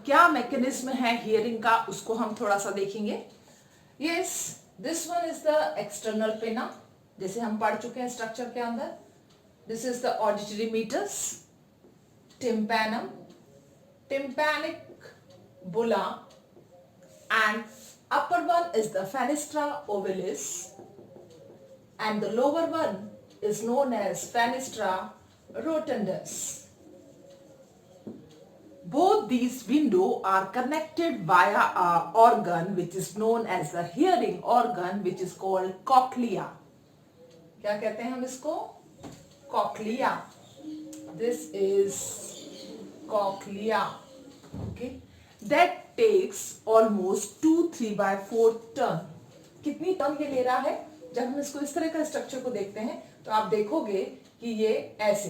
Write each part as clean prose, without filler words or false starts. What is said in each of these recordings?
क्या मैकेनिज्म है हियरिंग का उसको हम थोड़ा सा देखेंगे। Yes, this one is the external pinna, जैसे हम पढ़ चुके हैं स्ट्रक्चर के अंदर। This is the auditory meatus, tympanum, tympanic bulla, and upper one is the fenestra ovalis and the lower one is known as fenestra rotundus. Both these windows are connected via a organ which is known as the hearing organ, which is called cochlea. क्या कहते हैं हम इसको? cochlea. This is cochlea. Okay, that takes almost 2/3/4 turn. कितनी turn ये ले रहा है? जब हम इसको इस तरह का स्ट्रक्चर को देखते हैं तो आप देखोगे कि ये ऐसे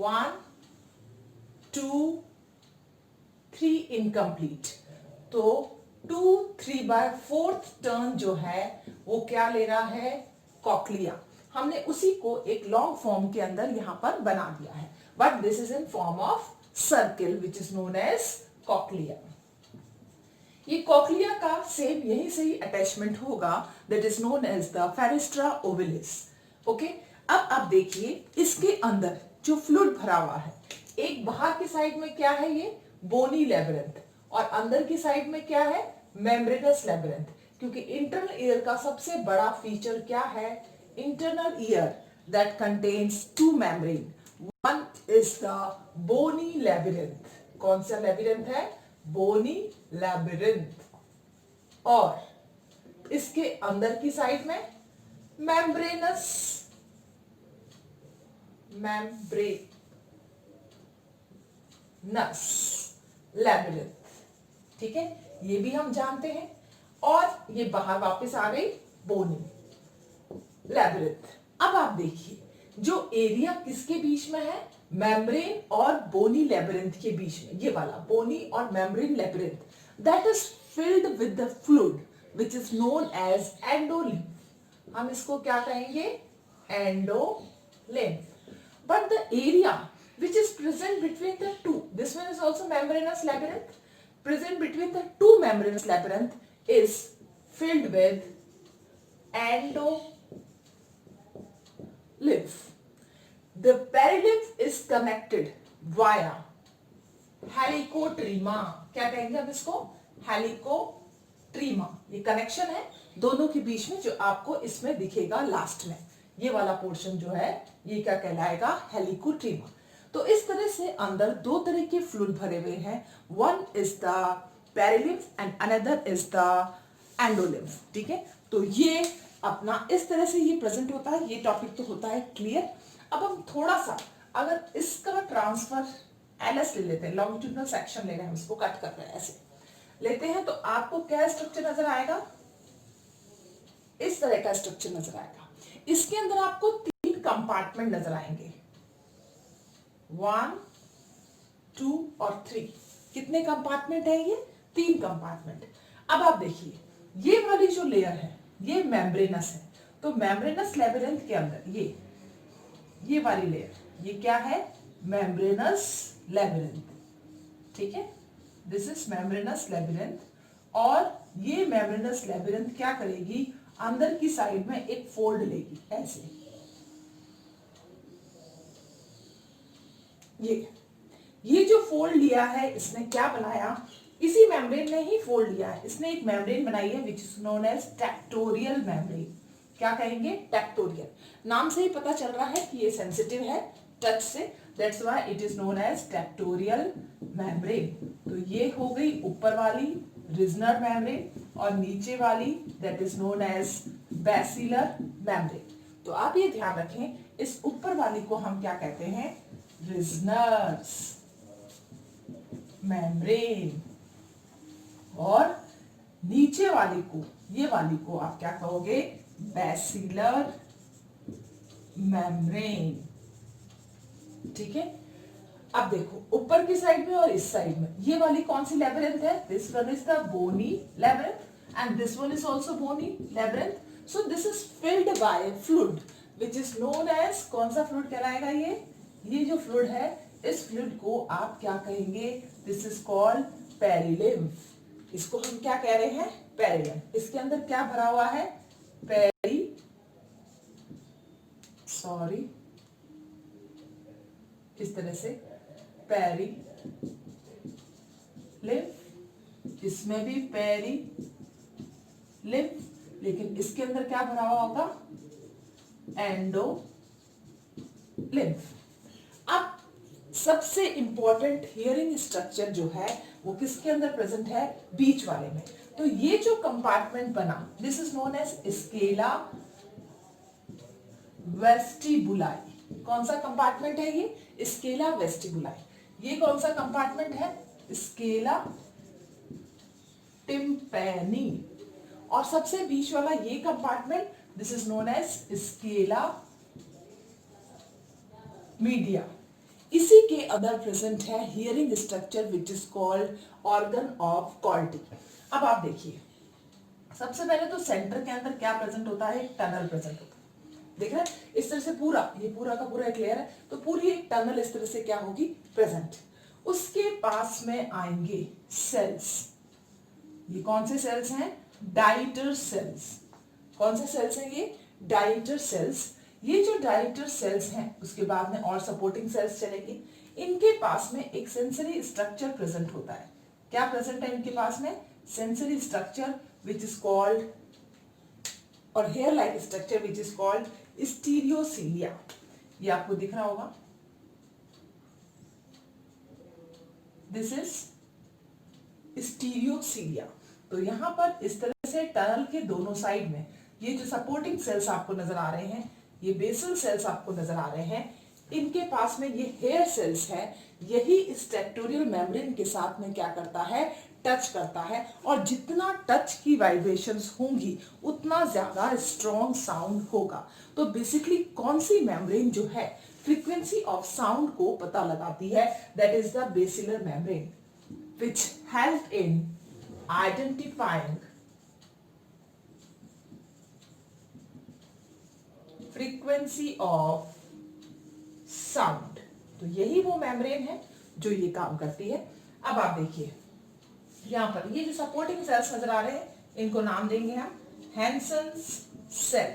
1 2 3 इनकम्प्लीट, तो 2/3/4 टर्न जो है वो क्या ले रहा है? कॉक्लिया। हमने उसी को एक लॉन्ग फॉर्म के अंदर यहां पर बना दिया है, but this is in form of circle which is known as cochlea. ये कॉक्लिया का सेम यही से ही अटैचमेंट होगा, that is known as the fenestra ovalis. Okay, अब आप देखिए इसके अंदर जो फ्लूइड भरा हुआ है, एक बाहर की साइड में क्या है? ये बोनी लेबिरिंथ, और अंदर की साइड में क्या है? Membranous labyrinth. क्योंकि इंटरनल ईयर का सबसे बड़ा फीचर क्या है? Internal ear that contains 2 membrane. One is the bony labyrinth. कौन सा लेबिरिंथ है? Bony labyrinth. और इसके अंदर की साइड में मेम्ब्रेनस लेबिरिंथ। ठीक है, ये भी हम जानते हैं। और ये बाहर वापस आ गई बोनी लेबिरिंथ। अब आप देखिए जो एरिया किसके बीच में है? मेम्ब्रेन और बोनी लेबिरिंथ के बीच में, ये वाला बोनी और membrane labyrinth, that is filled with the fluid which is known as endolymph. हम इसको क्या कहेंगे? Endolymph. But the area which is present between the two, this one is also membranous labyrinth, present between the two membranous labyrinth is filled with endolymph. The perilymph is connected via helicotryma. क्या कहेंगे हम इसको? हेलिकोट्रीमा। ये connection है दोनों के बीच में, जो आपको इसमें दिखेगा लास्ट में। ये वाला पोर्शन जो है ये क्या कहलाएगा? हेलिकोट्रीमा। तो इस तरह से अंदर दो तरह के फ्लूइड भरे हुए हैं, one is the perilymph and another is the endolymph. ठीक है, तो ये अपना इस तरह से ये प्रेजेंट होता है। ये टॉपिक तो होता है क्लियर। अब हम थोड़ा सा अगर इसका ट्रांसफर एलएस ले लेते हैं, लॉन्गिट्यूडिनल सेक्शन ले रहे हैं, हम इसको कट कर रहे हैं, ऐसे लेते हैं, तो आपको क्या स्ट्रक्चर नजर आएगा? इस तरह का स्ट्रक्चर नजर आएगा। इसके अंदर आपको 3 कंपार्टमेंट नजर आएंगे, 1 2 और 3। कितने कंपार्टमेंट है ये? 3 कंपार्टमेंट। अब आप देखिए ये वाली जो लेयर है ये मेम्ब्रेनस है, तो मेम्ब्रेनस लेबिरिंथ के अंदर ये वाली लेयर, ये क्या है? Membranous labyrinth. ठीक है, दिस इज मेम्ब्रेनस लेबिरिंथ। और ये मेम्ब्रेनस लेबिरिंथ क्या करेगी? अंदर की साइड में एक फोल्ड लेगी, ऐसे। ये जो फोल्ड लिया है इसने क्या बनाया? इसी मेम्ब्रेन ने ही फोल्ड लिया है, इसने एक मेम्ब्रेन बनाई है which is known as tectorial membrane. क्या कहेंगे? टेक्टोरियल। नाम से ही पता चल रहा है कि ये सेंसिटिव है टच से, that's why it is known as tectorial membrane. तो ये हो गई ऊपर वाली रिजनर मेम्ब्रेन, और नीचे वाली that is known as basilar membrane. तो आप ये ध्यान रखें, इस ऊपर वाली को हम क्या कहते हैं? रिजनर्स मेम्ब्रेन। और नीचे वाली को, ये वाली को आप क्या कहोगे? Basilar membrane. ठीक है, अब देखो ऊपर की साइड में और इस साइड में ये वाली कौन सी लेबिरिंथ है? This one is the bony labyrinth and this one is also bony labyrinth. So this is filled by fluid which is known as, कौन सा फ्लूइड कहलाएगा ये? ये जो फ्लूइड है इस फ्लूइड को आप क्या कहेंगे? This is called perilymph. इसको हम क्या कह रहे हैं? पेरिलिम्फ। इसके अंदर क्या भरा हुआ है? इस तरह से पेरिलिम्फ, इसमें भी पेरिलिम्फ, लेकिन इसके अंदर क्या भरा हुआ होगा? एंडोलिम्फ। अब सबसे इंपॉर्टेंट हियरिंग स्ट्रक्चर जो है वो किसके अंदर प्रेजेंट है? बीच वाले में। तो ये जो कंपार्टमेंट बना, this is known as scala vestibuli. कौन सा कंपार्टमेंट है ये? Scala vestibuli. ये कौन सा कंपार्टमेंट है? Scala tympani. और सबसे बीच वाला ये compartment, this is known as scala media. इसी के अंदर प्रेजेंट है hearing structure which is called organ of Corti. अब आप देखिए, सबसे पहले तो सेंटर के अंदर क्या प्रेजेंट होता है? एक टनल प्रेजेंट होता है। देख रहे हैं? इस तरह से पूरा, ये पूरा का पूरा एक लेयर है, तो पूरी एक टनल इस तरह से क्या होगी? प्रेजेंट। उसके पास में आएंगे सेल्स। ये कौन से सेल्स हैं? डाइटर सेल्स। कौन से सेल्स हैं ये? डाइटर सेल्स। ये जो डाइटर सेल्स हैं उसके बाद में और सपोर्टिंग सेल्स चलेंगे। इनके पास में एक सेंसरी स्ट्रक्चर प्रेजेंट होता है। क्या प्रेजेंट है इनके पास में? Sensory structure which is called, और hair like structure which is called stereocilia. ये आपको दिख रहा होगा, दिस इज स्टीरियोसीलिया। तो यहां पर इस तरह से टनल के दोनों साइड में ये जो सपोर्टिंग सेल्स आपको नजर आ रहे हैं, ये बेसल सेल्स आपको नजर आ रहे हैं, इनके पास में ये हेयर सेल्स है। यही इस टेक्टोरियल मेम्ब्रेन के साथ में क्या करता है? टच करता है। और जितना टच की वाइब्रेशंस होंगी उतना ज्यादा स्ट्रॉन्ग साउंड होगा। तो बेसिकली कौन सी मेम्ब्रेन जो है फ्रीक्वेंसी ऑफ साउंड को पता लगाती है? That is the basilar membrane which help in identifying frequency of sound। तो यही वो मेम्ब्रेन है जो ये काम करती है। अब आप देखिए यहां पर ये जो सपोर्टिंग सेल्स नजर आ रहे हैं, इनको नाम देंगे हम हैंसन्स सेल।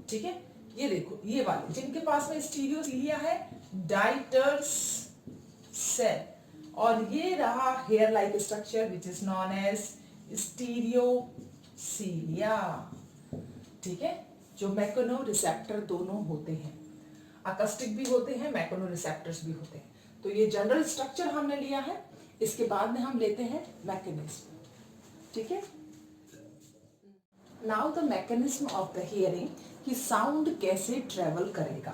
ठीक है? ये देखो, ये वाले जिनके पास में स्टीरियोसीलिया है, डाइटर्स सेल। और ये रहा hair like structure which is known as stereocilia. ठीक है? जो मैकेनो रिसेप्टर दोनों होते हैं, अकस्टिक भी होते हैं, मैकेनो रिसेप्टर्स भी होते हैं। तो ये जनरल स्ट्रक्चर हमने लिया है, इसके बाद में हम लेते हैं मैकेनिज्म। ठीक है? Now the mechanism of the hearing, कि साउंड कैसे ट्रेवल करेगा।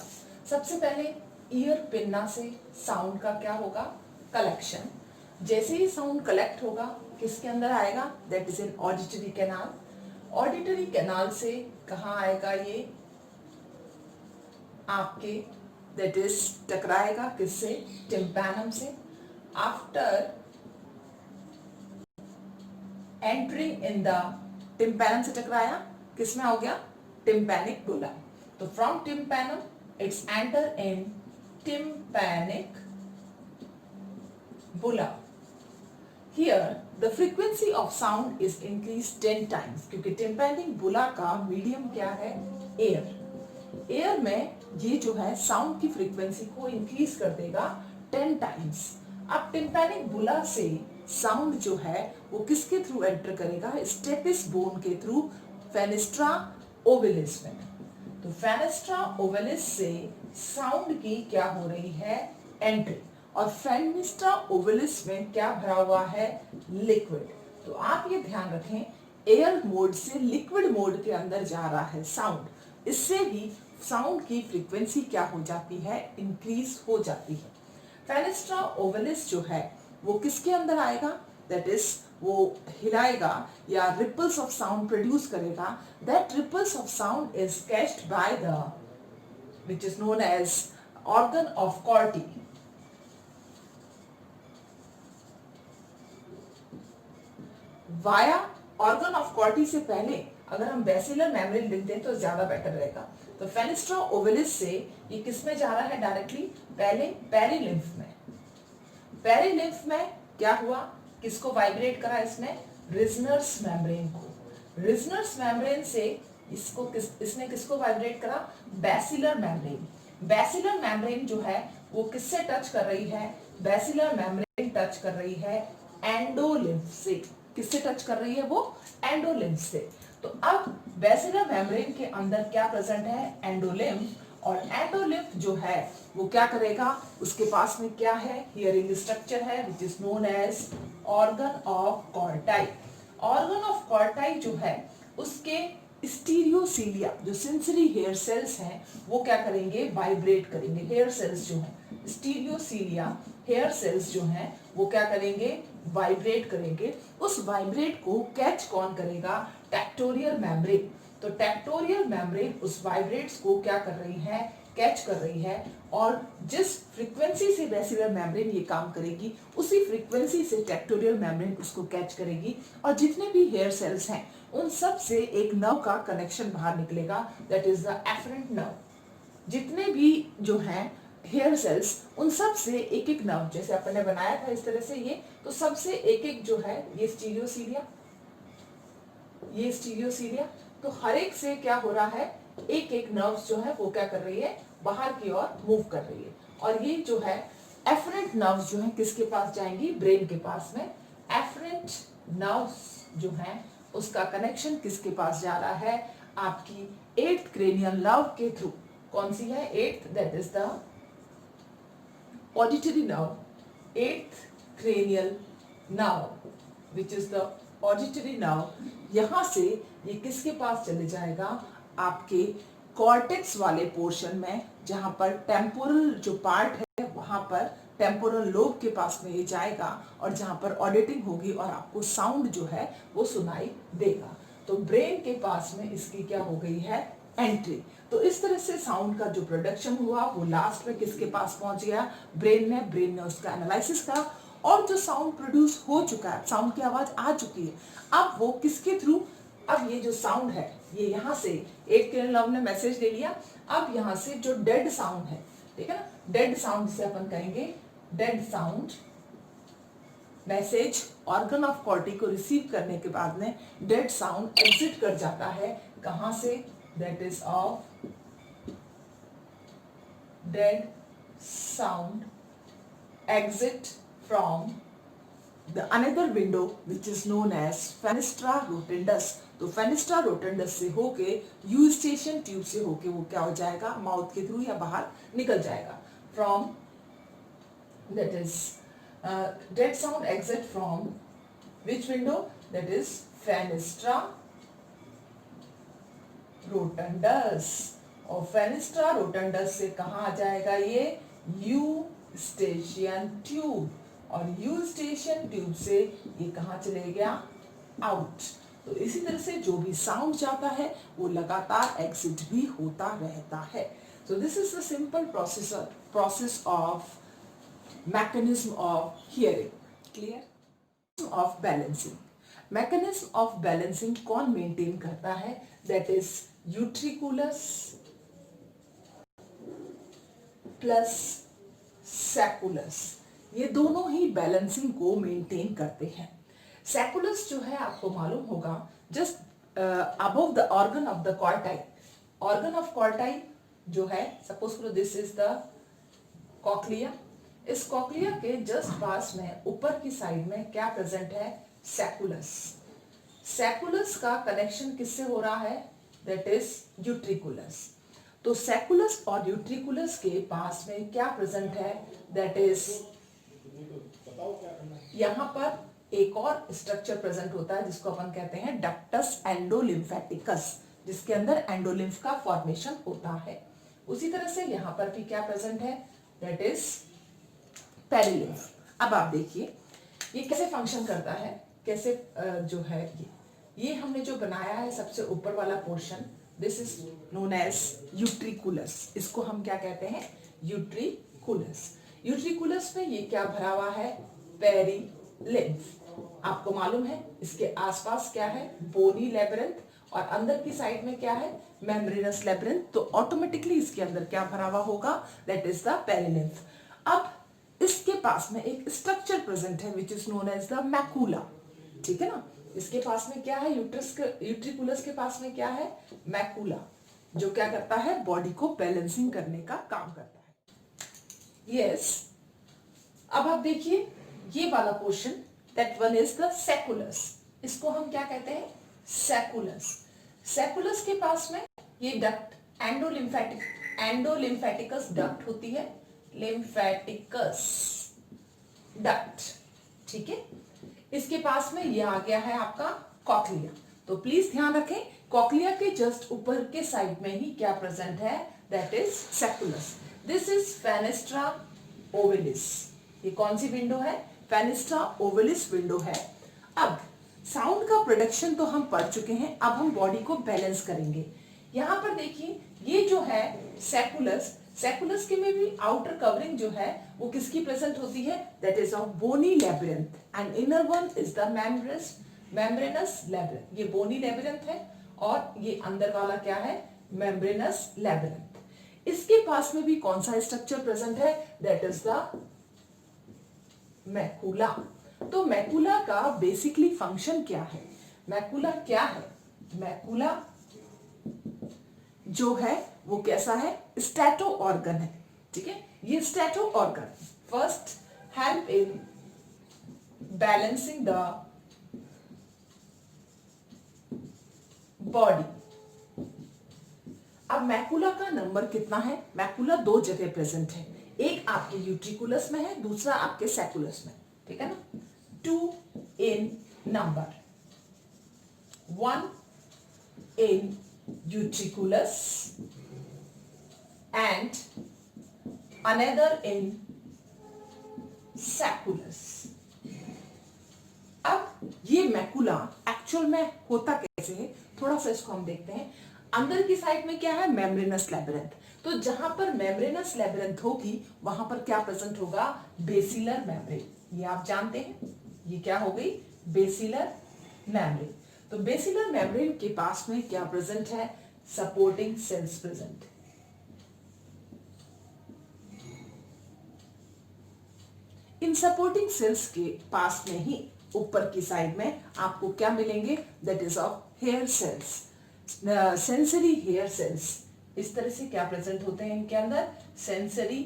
सबसे पहले ईयर पिन्ना से साउंड का क्या होगा? कलेक्शन। जैसे ही साउंड कलेक्ट होगा किसके अंदर आएगा? That is in auditory canal. Auditory canal से कहाँ आएगा? ये आपके दैट इज टकराएगा किससे? टिम्पैनम से। After entering in the tympanum से टकराया, किसमें हो गया? टिम्पैनिक बुला। तो from tympanum it's enter in tympanic बुला। Here the frequency of sound is increased 10 times, क्योंकि टिम्पैनिक बुला का मीडियम क्या है? एयर। एयर में ये जो है साउंड की फ्रीक्वेंसी को इंक्रीज कर देगा 10 टाइम्स। अब टिम्पैनिक बुला से साउंड जो है वो किसके थ्रू एंटर करेगा? स्टेपिस बोन के थ्रू, फेनेस्ट्रा ओवलिस में। तो फेनेस्ट्रा ओवलिस से साउंड की क्या हो रही है? एंट्री। और फेनेस्ट्रा ओवलिस में क्या भरा हुआ है? लिक्विड। तो आप ये ध्यान रखें, एयर मोड से लिक्विड मोड के अंदर जा रहा है साउंड। इससे ही साउंड की फ्रीक्वेंसी क्या हो जाती है? इंक्रीज हो जाती है। फेनेस्ट्रा ओवलिस जो है वो किसके अंदर आएगा? दैट इज वो हिलाएगा या रिपल्स ऑफ साउंड प्रोड्यूस करेगा। That ripples of sound is catched by the which is known as organ of Corti. Via organ of Corti से पहले अगर हम बेसिलर मेम्ब्रेन लिखते हैं तो ज्यादा बेटर रहेगा। तो फेनेस्ट्रा ओवलिस से ये किस में जा रहा है? डायरेक्टली पहले पेरिलिम्फ में। पेरिलिम्फ में क्या हुआ, किसको वाइब्रेट करा इसने, रिजनर्स मेम्ब्रेन को। रिजनर्स मेम्ब्रेन से इसने किसको वाइब्रेट करा, बैसिलर मेम्ब्रेन। बैसिलर मेम्ब्रेन जो है वो किससे टच कर रही है, बैसिलर मेम्ब्रेन टच कर रही है एंडोलिम्फ से। किससे टच कर रही है वो, एंडोलिम्फ से। तो अब बैसिलर मेम्ब्रेन के अंदर क्या प्रेजेंट है, एंडोलिम्फ। और एंडोलिम्फ जो है वो क्या करेगा, उसके पास में क्या है, हियरिंग स्ट्रक्चर है which is known as organ of Corti. Organ of Corti जो है उसके स्टीरियोसीलिया, जो सेंसरी हेयर सेल्स हैं, वो क्या करेंगे, वाइब्रेट करेंगे। हेयर सेल्स जो हैं, स्टीरियोसीलिया हेयर सेल्स जो हैं वो क्या करेंगे, वाइब्रेट करेंगे। उस वाइब्रेट को कैच कौन करेगा, टेक्टोरियल मेम्ब्रेन। तो टेक्टोरियल मेम्ब्रेन उस वाइब्रेट्स को क्या कर रही है, कैच कर रही है। और जिस फ्रीक्वेंसी से बैसिलर मेम्ब्रेन ये काम करेगी, उसी फ्रीक्वेंसी से टेक्टोरियल मेम्ब्रेन उसको कैच करेगी। और जितने भी हेयर सेल्स हैं उन सब से एक नर्व का कनेक्शन बाहर निकलेगा, that is the efferent nerve. जितने भी जो हैं हेयर सेल्स, उन सब से एक एक नर्व, जैसे अपन ने बनाया था इस तरह से ये, तो सबसे एक एक जो है, ये स्टीरियोसीलिया, ये स्टीरियोसीलिया, तो हर एक से क्या हो रहा है, एक एक नर्व्स जो है वो क्या कर रही है, बाहर की ओर मूव कर रही है। और ये जो है एफरेंट नर्व्स जो है किसके पास जाएंगी, ब्रेन के पास में। एफरेंट नर्व्स जो है उसका कनेक्शन किसके पास जा रहा है, आपकी 8th क्रेनियल नर्व के थ्रू। कौन सी है, 8th, that is the auditory nerve. 8th cranial nerve which is the auditory nerve. यहां से ये किसके पास चले जाएगा, आपके कॉर्टेक्स वाले पोर्शन में, जहां पर टेम्पोरल जो पार्ट है वहां पर टेम्पोरल लोब के पास में ये जाएगा, और जहां पर ऑडिटिंग होगी और आपको साउंड जो है वो सुनाई देगा। तो ब्रेन के पास में इसकी क्या हो गई है, एंट्री। तो इस तरह से साउंड का जो प्रोडक्शन हुआ वो लास्ट में किसके पास पहुंच गया, ब्रेन में। ब्रेन ने उसका एनालिसिस करा, और जो साउंड प्रोड्यूस हो चुका है, साउंड की आवाज आ चुकी है, अब वो किसके थ्रू, अब ये जो साउंड है ये यहाँ से 8th क्रेनियल नर्व ने मैसेज ले लिया। अब यहाँ से जो डेड साउंड है, ठीक है ना, डेड साउंड जिसे अपन कहेंगे, dead sound message organ of कॉर्टी को रिसीव करने के बाद में डेड साउंड एग्जिट कर जाता है, कहां से, that is of dead sound exit from the another window which is known as fenestra rotundus। तो फेनिस्ट्रा रोटेंडस से होके यूस्टेशियन ट्यूब से होके वो क्या हो जाएगा, माउथ के थ्रू या बाहर निकल जाएगा। From, that is dead sound exit from which window, that is fenestra rotundus. और फेनिस्ट्रा रोटेंडस से कहाँ आ जाएगा ये, यूस्टेशियन ट्यूब। और यूस्टेशियन ट्यूब से ये कहाँ चले गया, आउट। तो इसी तरह से जो भी साउंड जाता है वो लगातार एग्जिट भी होता रहता है। सो this is the simple process of mechanism of hearing. Clear. Of balancing, mechanism of balancing कौन मेंटेन करता है, दैट इज यूट्रिकुलस प्लस सैकुलस। ये दोनों ही बैलेंसिंग को मेंटेन करते हैं। सैकुलस जो है आपको मालूम होगा, just above the organ of the Corti. Organ of Corti जो है, सपोज करो दिस इज द कॉक्लिया। इस कॉक्लिया के जस्ट पास में ऊपर की साइड में क्या प्रेजेंट है, सैकुलस। सैकुलस का कनेक्शन किससे हो रहा है, दैट इज यूट्रिकुलस। तो सैकुलस और यूट्रिकुलस के पास में क्या प्रेजेंट है, दैट इज, यहां पर एक और स्ट्रक्चर प्रेजेंट होता है जिसको अपन कहते हैं डक्टस एंडोलिम्फेटिकस, जिसके अंदर एंडोलिम्फ का फॉर्मेशन होता है। उसी तरह से यहां पर भी क्या प्रेजेंट है, दैट इज पेरिलिम्फ। अब आप देखिए ये कैसे फंक्शन करता है, कैसे जो है ये हमने जो बनाया है सबसे ऊपर वाला portion, this is known as utriculus. इसको हम क्या कहते हैं, यूट्रिकुलस। यूट्रिकुलस में ये क्या भरा हुआ है, पेरिलिम्फ। आपको मालूम है इसके आसपास क्या है, बोनी लेब्रिंथ, और अंदर की साइड में क्या है, मेम्ब्रेनस लेब्रिंथ। तो ऑटोमेटिकली इसके अंदर क्या भरा हुआ होगा, दैट इज द पेरिलिम्फ। अब इसके पास में एक स्ट्रक्चर प्रेजेंट है which is known as the macula, ठीक है ना। इसके पास में क्या है, यूट्रिकुलस के पास में क्या है, मैकुला, जो क्या करता है, बॉडी को बैलेंसिंग करने का काम करता है। यस, अब आप देखिए ये वाला portion, that one is the sacculus. इसको हम क्या कहते हैं, सेकुलस। सेकुलस के पास में ये डक्ट एंडोलिम्फेटिकस डक्ट होती है, लिम्फेटिकस डक्ट, ठीक है। इसके पास में ये आ गया है आपका कॉक्लिया। तो प्लीज ध्यान रखें, कॉक्लिया के जस्ट ऊपर के साइड में ही क्या प्रेजेंट है, that is sacculus. This is fenestra ovalis. ये कौन सी विंडो है, फेनेस्ट्रा ओवलिस विंडो है। अब साउंड का प्रोडक्शन तो हम पढ़ चुके हैं, अब हम बॉडी को बैलेंस करेंगे। यहां पर देखिए ये जो है सेकुलस, सेकुलस के में भी आउटर कवरिंग जो है वो किसकी प्रेजेंट होती है, that is of bony labyrinth and inner one is the membranous labyrinth. ये बोनी लेबिरिंथ है और ये अंदर वाला क्या है, मेम्ब्रेनस लेबिरिंथ। इसके पास में भी कौन सा स्ट्रक्चर प्रेजेंट है, दैट इज द मैकुला। तो मैकुला का बेसिकली फंक्शन क्या है, मैकुला क्या है, मैकुला जो है वो कैसा है, स्टैटो ऑर्गन है, ठीक है। ये stato organ first help in balancing the body. अब मैकुला का नंबर कितना है, मैकुला दो जगह प्रेजेंट है, एक आपके यूट्रिकुलस में है, दूसरा आपके सेकुलस में, ठीक है ना। 2 in number, 1 in utriculus and another in saculus। अब ये मैकुला एक्चुअल में होता कैसे है, थोड़ा सा इसको हम देखते हैं। अंदर की साइड में क्या है, मेम्ब्रेनस लेबिरिंथ। तो जहां पर मेम्ब्रेनस लेबिरिंथ होगी वहां पर क्या प्रेजेंट होगा, बेसिलर मेम्ब्रेन। ये आप जानते हैं, ये क्या हो गई, बेसिलर मेम्ब्रेन। तो बेसिलर मेम्ब्रेन के पास में क्या प्रेजेंट है, सपोर्टिंग सेल्स प्रेजेंट। इन सपोर्टिंग सेल्स के पास में ही ऊपर की साइड में आपको क्या मिलेंगे, that is of hair cells, sensory hair cells. इस तरह से क्या प्रेजेंट होते हैं इनके अंदर, सेंसरी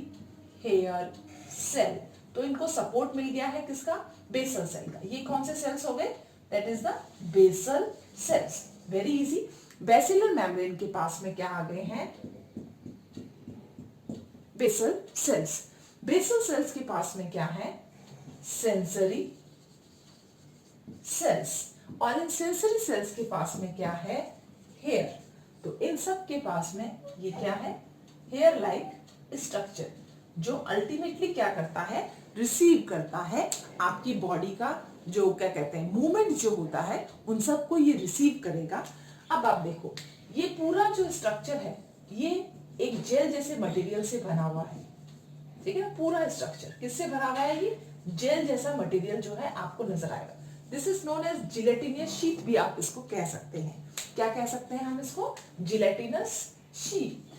हेयर सेल। तो इनको सपोर्ट मिल गया है किसका, बेसल सेल का। ये कौन से सेल्स हो गए, that is the basal cells. Very easy. Basilar membrane के पास में क्या आ गए हैं, बेसल सेल्स। बेसल सेल्स के पास में क्या है, सेंसरी सेल्स। और इन सेंसरी सेल्स के पास में क्या है, हेयर। तो इन सब के पास में ये क्या है, हेयर लाइक स्ट्रक्चर, जो अल्टीमेटली क्या करता है, रिसीव करता है आपकी बॉडी का जो क्या कहते हैं मूवमेंट जो होता है, उन सबको ये रिसीव करेगा। अब आप देखो ये पूरा जो स्ट्रक्चर है ये एक जेल जैसे मटेरियल से बना हुआ है, ठीक है ना। पूरा स्ट्रक्चर किससे भरा हुआ है, ये जेल जैसा मटेरियल जो है आपको नजर आएगा। This is known as gelatinous sheet भी आप इसको कह सकते हैं। क्या कह सकते हैं हम इसको, जिलेटिनस शीट।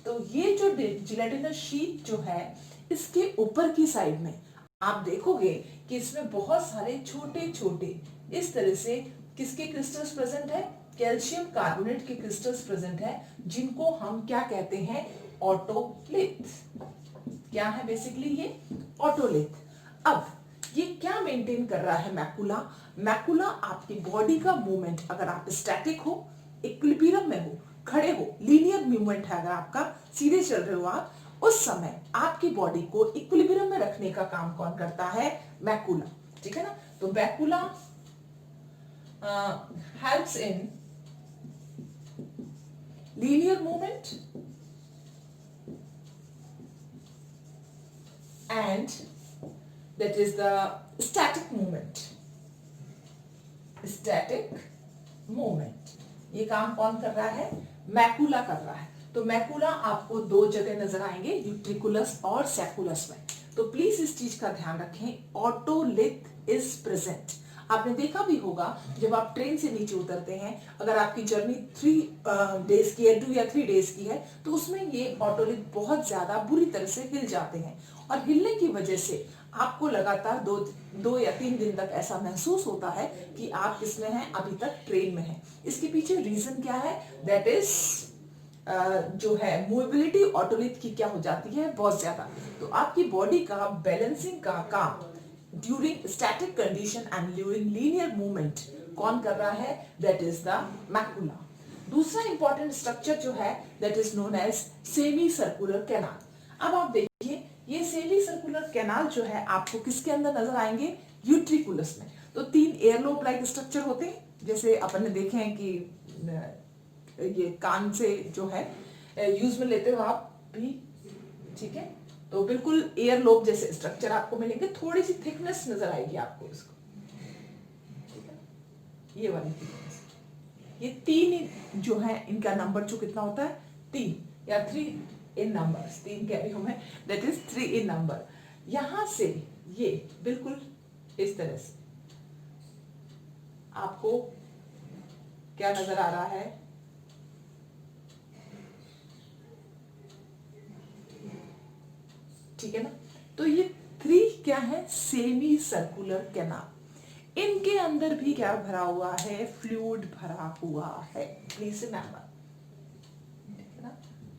तो ये जो जिलेटिनस शीट जो है इसके ऊपर की साइड में आप देखोगे कि इसमें बहुत सारे छोटे छोटे इस तरह से किसके क्रिस्टल्स प्रेजेंट है, कैल्शियम कार्बोनेट के क्रिस्टल्स प्रेजेंट है, जिनको हम क्या कहते हैं, ऑटोलिथ। क्या है बेसिकली ये, ऑटोलिथ। अब ये क्या मेंटेन कर रहा है, मैकुला। मैकुला आपकी बॉडी का मूवमेंट, अगर आप स्टैटिक हो, इक्विलिब्रियम में हो, खड़े हो, लीनियर मूवमेंट है, अगर आपका सीधे चल रहे हो आप, उस समय आपकी बॉडी को इक्विलिब्रियम में रखने का काम कौन करता है, मैकुला, ठीक है ना। तो macula helps in linear movement and that is the static movement, static movement। ये काम कौन कर रहा है, मैकुला कर रहा है। तो मैकुला आपको दो जगह नजर आएंगे, यूट्रिकुलस और सेकुलस में। तो प्लीज इस चीज का ध्यान रखें, ऑटोलिथ इज प्रेजेंट। आपने देखा भी होगा जब आप ट्रेन से नीचे उतरते हैं, अगर आपकी जर्नी 3 डेज की है, 2 या 3 डेज की है, तो उसमें ये ऑटोलिथ बहुत ज्यादा बुरी तरह से हिल जाते हैं और हिलने की वजह से आपको लगातार 2 या 3 दिन तक ऐसा महसूस होता है कि आप किसमें हैं, अभी तक ट्रेन में हैं। इसके पीछे रीजन क्या है? दैट इज जो है मोबिलिटी ऑटोलिथ की क्या हो जाती है, बहुत ज्यादा। तो आपकी बॉडी का बैलेंसिंग का काम during static condition and during linear movement कौन कर रहा है? That is the macula. दूसरा इंपॉर्टेंट स्ट्रक्चर जो है that is known as semicircular canal. अब आप देखिए ये सेमी सर्कुलर कैनाल जो है आपको किसके अंदर नजर आएंगे? यूट्रिकुलस में। तो 3 एयरलोब लाइक स्ट्रक्चर होते हैं, जैसे अपन ने देखे हैं कि ये कान से जो है यूज में लेते हो आप भी, ठीक है। तो बिल्कुल एयरलोब जैसे स्ट्रक्चर आपको मिलेंगे, थोड़ी सी थिकनेस नजर आएगी आपको इसको, ठीक है, ये वाली थिकनेस। ये 3 जो है इनका नंबर जो कितना होता है? 3 या 3 इन नंबर्स, 3 कह रही हूं मैं, दैट इज 3 इन नंबर। यहां से ये बिल्कुल इस तरह से आपको क्या नजर आ रहा है? ठीक है ना। तो ये 3 क्या है? Semi circular canal. इनके अंदर भी क्या भरा हुआ है? फ्लूइड भरा हुआ है, प्लीज रिमेंबर, ठीक है ना।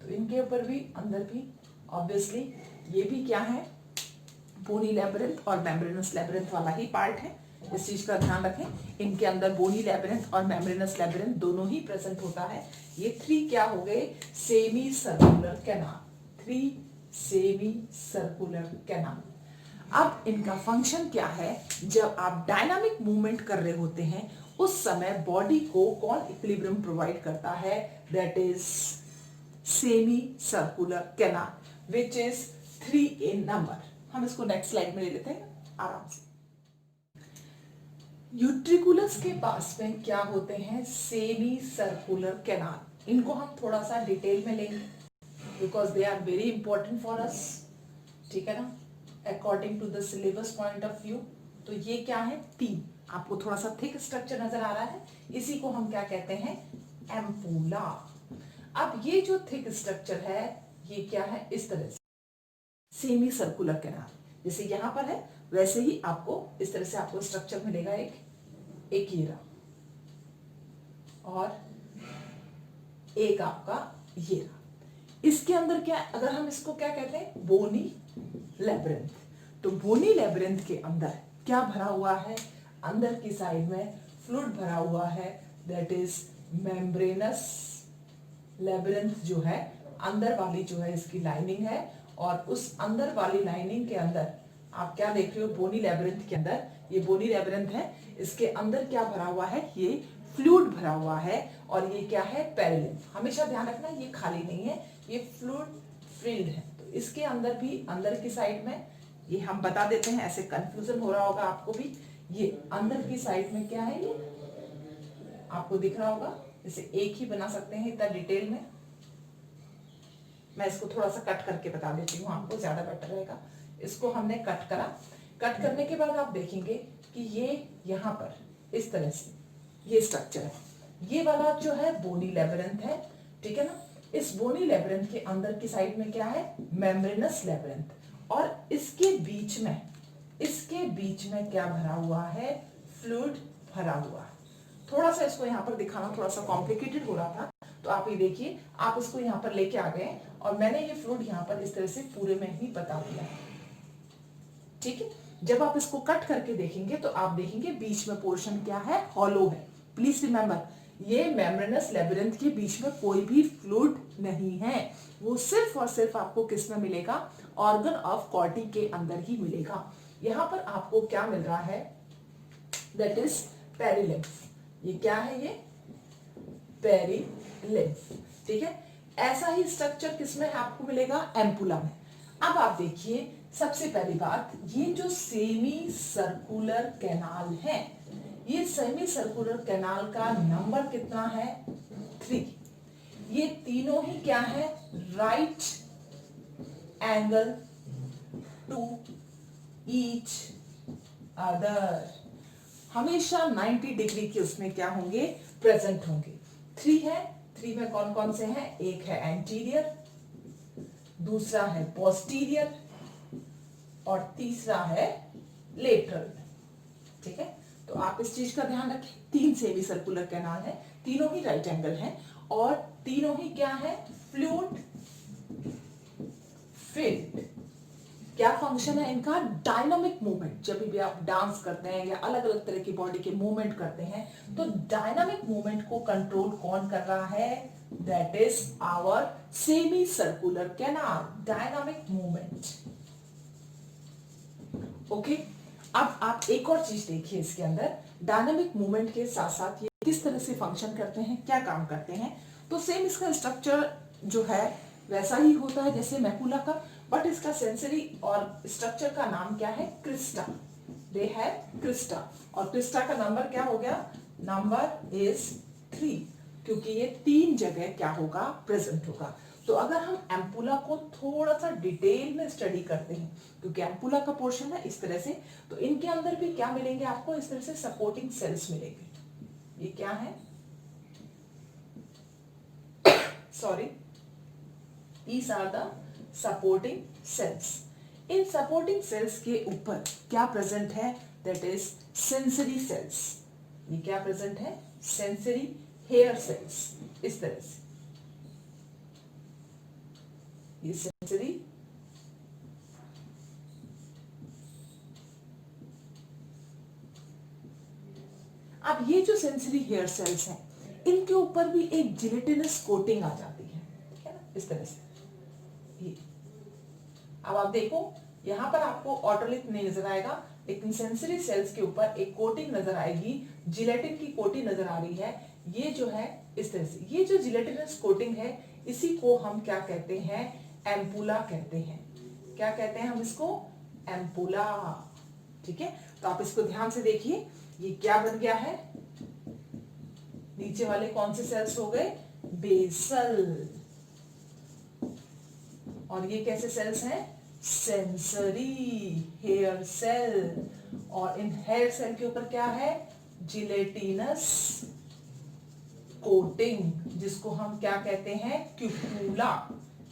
तो इनके ऊपर भी, अंदर भी ऑब्वियसली ये भी क्या है? बोनी लैबिरिंथ और मेम्ब्रेनस लैबिरिंथ वाला ही पार्ट है, इस चीज का ध्यान रखें। इनके अंदर बोनी लैबिरिंथ और मेम्ब्रेनस लैबिरिंथ दोनों ही प्रेजेंट होता है। ये 3 क्या हो गए? Semi circular canal. 3 semi circular canal. अब इनका फंक्शन क्या है? जब आप डायनामिक मूवमेंट कर रहे होते हैं उस समय बॉडी को कौन इक्विलिब्रियम प्रोवाइड करता है? That is semi circular canal which is 3 in number. हम इसको नेक्स्ट स्लाइड में ले लेते हैं आराम से। यूट्रिकुलस के पास में क्या होते हैं? Semicircular canal. इनको हम थोड़ा सा डिटेल में लेंगे because they are very important for us, ठीक है ना, according to the syllabus point of view. तो ये क्या है? 3। आपको थोड़ा सा थिक स्ट्रक्चर नजर आ रहा है, इसी को हम क्या कहते हैं? एम्पूला। अब ये जो थिक स्ट्रक्चर है ये क्या है? इस तरह से सेमी सर्कुलर कैनाल, जैसे यहां पर है वैसे ही आपको इस तरह से आपको स्ट्रक्चर मिलेगा, एक ये रहा और एक आपका ये रहा। इसके अंदर क्या, अगर हम इसको क्या कहते हैं? बोनी लैबिरिंथ। तो बोनी लैबिरिंथ के अंदर क्या भरा हुआ है? अंदर की साइड में फ्लूइड भरा हुआ है, दैट इज मेम्ब्रेनस लैबिरिंथ जो है, अंदर वाली जो है इसकी लाइनिंग है, और उस अंदर वाली लाइनिंग के अंदर आप क्या देख रहे हो? बोनी लैबिरिंथ के अंदर, ये बोनी लैबिरिंथ है, इसके अंदर क्या भरा हुआ है? ये फ्लूइड भरा हुआ है, और ये क्या है? पेरिलिम्फ। हमेशा ध्यान रखना ये खाली नहीं है, ये फ्लूइड फिल्ड है। तो इसके अंदर भी, अंदर की साइड में, ये हम बता देते हैं, ऐसे कंफ्यूजन हो रहा होगा आपको भी, ये अंदर की साइड में क्या है? ये आपको दिख रहा होगा, इसे एक ही बना सकते हैं इतना डिटेल में। मैं इसको थोड़ा सा कट करके बता देती हूँ आपको, ज्यादा बेटर रहेगा। इसको हमने कट करा, कट करने के बाद आप देखेंगे कि ये यहाँ पर इस तरह से ये स्ट्रक्चर है। ये वाला जो है बोनी लैबिरिंथ है, ठीक है ना। इस बोनी लैबिरिंथ के अंदर की साइड में क्या है? मेम्ब्रेनस लैबिरिंथ, और इसके बीच में क्या भरा हुआ है? फ्लूइड भरा हुआ है। थोड़ा सा इसको यहाँ पर दिखाना थोड़ा सा कॉम्प्लिकेटेड हो रहा था, तो आप ये देखिए, आप इसको यहाँ पर लेके आ गए और मैंने ये फ्लूइड यहाँ पर इस तरह से पूरे में ही बता दिया है, ठीक है। जब आप इसको कट करके देखेंगे तो आप देखेंगे बीच में पोर्शन क्या है? हॉलो है। प्लीज रिमेंबर, ये मेम्ब्रेनस लैबिरिंथ के बीच में कोई भी फ्लूइड नहीं है, वो सिर्फ और सिर्फ आपको किस में मिलेगा? ऑर्गन ऑफ कॉर्टी के अंदर ही मिलेगा। यहाँ पर आपको क्या मिल रहा है? That is perilymph. ये क्या है? ये पेरिलिम्फ, ठीक है। ऐसा ही स्ट्रक्चर किसमें आपको मिलेगा? एम्पुला में। अब आप देखिए, सबसे पहली बात, ये जो सेमी सर्कुलर कैनाल है, ये सेमी सर्कुलर कैनाल का नंबर कितना है? 3। ये तीनों ही क्या है? Right angle to each other. हमेशा 90 डिग्री के उसमें क्या होंगे, प्रेजेंट होंगे। 3 है, 3 में कौन कौन से हैं, एक है एंटीरियर, दूसरा है पोस्टीरियर और तीसरा है लेटरल। ठीक है, तो आप इस चीज का ध्यान रखें, 3 सेमी सर्कुलर कैनाल है, तीनों ही राइट एंगल हैं और तीनों ही क्या है, फ्लूइड फिल्ड। क्या फंक्शन है इनका, डायनामिक मूवमेंट। जब भी आप डांस करते हैं या अलग अलग तरह की बॉडी के मूवमेंट करते हैं तो डायनामिक मूवमेंट को कंट्रोल कौन कर रहा है, that is our semicircular canal, dynamic movement. Okay, अब आप एक और चीज देखिए इसके अंदर, डायनामिक मूवमेंट के साथ साथ ये किस तरह से फंक्शन करते हैं, क्या काम करते हैं। तो सेम इसका स्ट्रक्चर जो है वैसा ही होता है जैसे मैकुला का, बट इसका सेंसरी और स्ट्रक्चर का नाम क्या है, क्रिस्टा। दे हैव क्रिस्टा, और क्रिस्टा का नंबर क्या हो गया, नंबर इज 3, क्योंकि ये 3 जगह क्या होगा, प्रेजेंट होगा। तो अगर हम एम्पुला को थोड़ा सा डिटेल में स्टडी करते हैं, क्योंकि एम्पुला का पोर्शन है इस तरह से, तो इनके अंदर भी क्या मिलेंगे आपको, इस तरह से सपोर्टिंग सेल्स मिलेंगे। ये क्या है, sorry, these are the supporting cells. In supporting sales के ऊपर क्या प्रेजेंट है, दैट इज सेंसरी सेल्स। ये क्या प्रेजेंट है, सेंसरी हेयर सेल्स, इस तरह से ये सेंसरी अब ये जो सेंसरी हेयर सेल्स हैं इनके ऊपर भी एक जिलेटिनस कोटिंग आ जाती है, ठीक है ना, इस तरह से। ये अब आप देखो यहां पर आपको ऑटोलिथ नहीं नजर आएगा, लेकिन सेंसरी सेल्स के ऊपर एक कोटिंग नजर आएगी, जिलेटिन की कोटिंग नजर आ रही है। ये जो है इस तरह से, ये जो जिलेटिनस कोटिंग है इसी को हम क्या कहते हैं, एम्पुला कहते हैं। क्या कहते हैं हम इसको, एम्पुला। ठीक है, तो आप इसको ध्यान से देखिए, ये क्या बन गया है, नीचे वाले कौन से सेल्स हो गए, बेसल, और ये कैसे सेल्स हैं, सेंसरी हेयर सेल, और इन हेयर सेल के ऊपर क्या है, जिलेटिनस कोटिंग, जिसको हम क्या कहते हैं, क्यूप्यूला,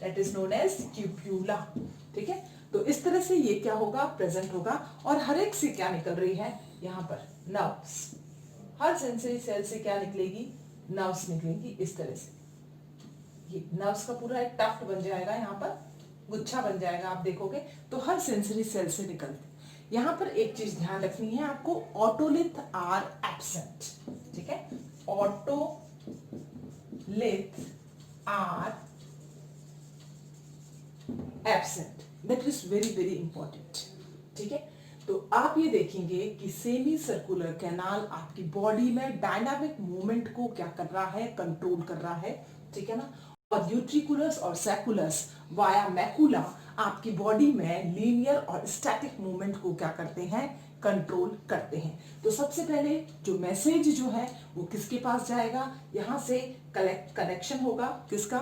दैट इज नोन एज क्यूप्यूला। ठीक है, तो इस तरह से ये क्या होगा, प्रेजेंट होगा, और हर एक से क्या निकल रही है, यहां पर नर्व्स, हर सेंसरी सेल से क्या निकलेगी, नर्व्स निकलेंगी इस तरह से। ये नर्व्स का पूरा एक टफ्ट बन जाएगा, यहाँ पर गुच्छा बन जाएगा, आप देखोगे तो हर सेंसरी सेल से निकलते। यहाँ पर एक चीज ध्यान रखनी है आपको, ऑटोलिथ आर एब्सेंट। ठीक है, otolith are absent, that is very very important. ठीक है, तो आप ये देखेंगे कि सेमी सर्कुलर कैनाल आपकी बॉडी में डायनामिक मूवमेंट को क्या कर रहा है, कंट्रोल कर रहा है। ठीक है ना, और यूट्रिकुलस और सैकुलस वाया मैकुला आपकी बॉडी में लीनियर और स्टैटिक मूवमेंट को क्या करते हैं, कंट्रोल करते हैं। तो सबसे पहले जो मैसेज जो है वो किसके पास जाएगा, यहां से कनेक्शन होगा किसका,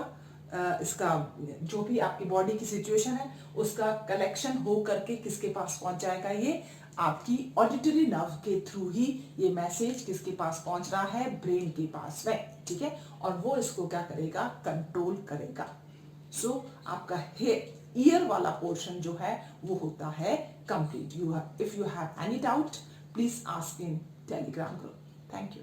इसका जो भी आपकी बॉडी की सिचुएशन है उसका कलेक्शन हो करके किसके पास पहुंच जाएगा, ये आपकी ऑडिटरी नर्व के थ्रू ही ये मैसेज किसके पास पहुंच रहा है, ब्रेन के पास में। ठीक है, और वो इसको क्या करेगा, कंट्रोल करेगा। सो आपका ईयर वाला पोर्शन जो है वो होता है complete. If you have any doubt please ask in Telegram group. Thank you.